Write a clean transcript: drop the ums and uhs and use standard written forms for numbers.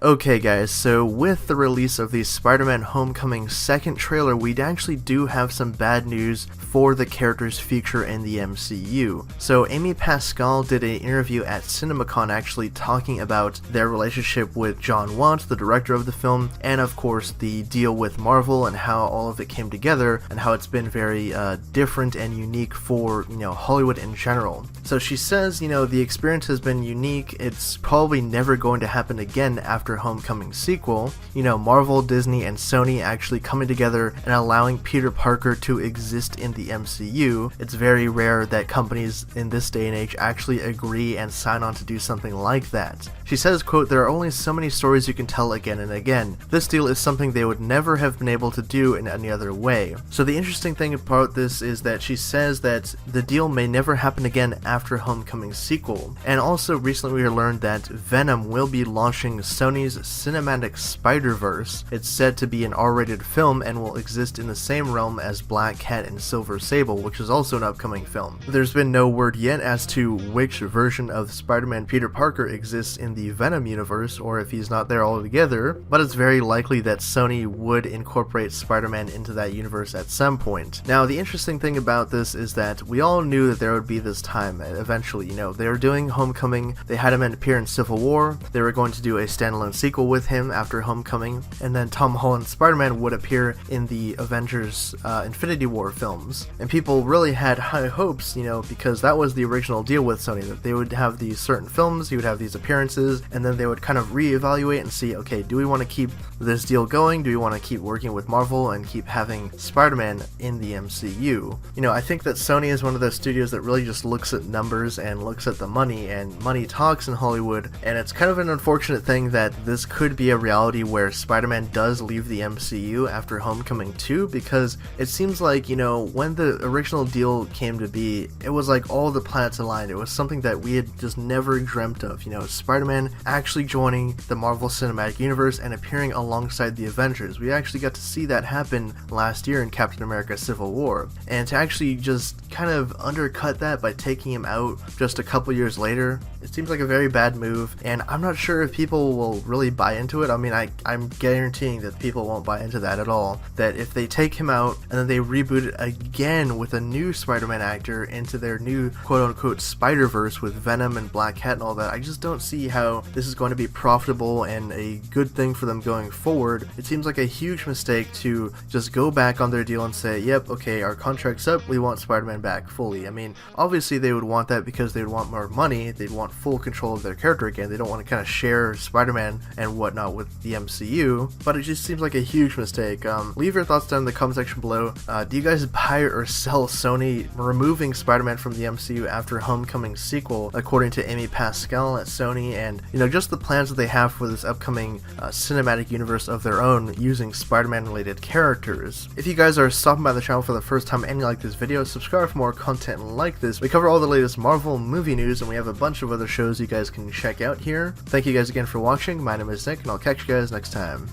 Okay guys, so with the release of the Spider-Man Homecoming second trailer, we actually do have some bad news for the character's future in the MCU. So Amy Pascal did an interview at CinemaCon actually talking about their relationship with John Watts, the director of the film, and of course the deal with Marvel and how all of it came together and how it's been very different and unique for, Hollywood in general. So she says, the experience has been unique, it's probably never going to happen again after Homecoming sequel, Marvel, Disney, and Sony actually coming together and allowing Peter Parker to exist in the MCU. It's very rare that companies in this day and age actually agree and sign on to do something like that. She says, quote, "There are only so many stories you can tell again and again. This deal is something they would never have been able to do in any other way." So the interesting thing about this is that she says that the deal may never happen again after Homecoming sequel. And also recently we learned that Venom will be launching Sony's Cinematic Spider-Verse. It's said to be an R-rated film and will exist in the same realm as Black Cat and Silver Sable, which is also an upcoming film. There's been no word yet as to which version of Spider-Man Peter Parker exists in the Venom universe, or if he's not there altogether, but it's very likely that Sony would incorporate Spider-Man into that universe at some point. Now, the interesting thing about this is that we all knew that there would be this time eventually. They were doing Homecoming, they had him appear in Civil War, they were going to do a standalone sequel with him after Homecoming, and then Tom Holland's Spider-Man would appear in the Avengers Infinity War films. And people really had high hopes, because that was the original deal with Sony, that they would have these certain films, he would have these appearances, and then they would kind of reevaluate and see, okay, do we want to keep this deal going? Do we want to keep working with Marvel and keep having Spider-Man in the MCU? I think that Sony is one of those studios that really just looks at numbers and looks at the money, and money talks in Hollywood, and it's kind of an unfortunate thing that this could be a reality where Spider-Man does leave the MCU after Homecoming 2, because it seems like, when the original deal came to be, it was like all the planets aligned. It was something that we had just never dreamt of, Spider-Man actually joining the Marvel Cinematic Universe and appearing alongside the Avengers. We actually got to see that happen last year in Captain America Civil War, and to actually just kind of undercut that by taking him out just a couple years later, it seems like a very bad move, and I'm not sure if people will really buy into it. I mean, I'm guaranteeing that people won't buy into that at all, that if they take him out and then they reboot it again with a new Spider-Man actor into their new quote-unquote Spider-Verse with Venom and Black Cat and all that, I just don't see how this is going to be profitable and a good thing for them going forward. It seems like a huge mistake to just go back on their deal and say, yep, okay, our contract's up, we want Spider-Man back fully. I mean, obviously they would want that because they'd want more money, they'd want full control of their character again, they don't want to kind of share Spider-Man and whatnot with the MCU, but it just seems like a huge mistake. Leave your thoughts down in the comment section below. Do you guys buy or sell Sony removing Spider-Man from the MCU after Homecoming sequel, according to Amy Pascal at Sony, and just the plans that they have for this upcoming cinematic universe of their own using Spider-Man related characters? If you guys are stopping by the channel for the first time and you like this video, subscribe for more content like this. We cover all the latest Marvel movie news, and we have a bunch of other shows you guys can check out here. Thank you guys again for watching. My name is Nick, and I'll catch you guys next time.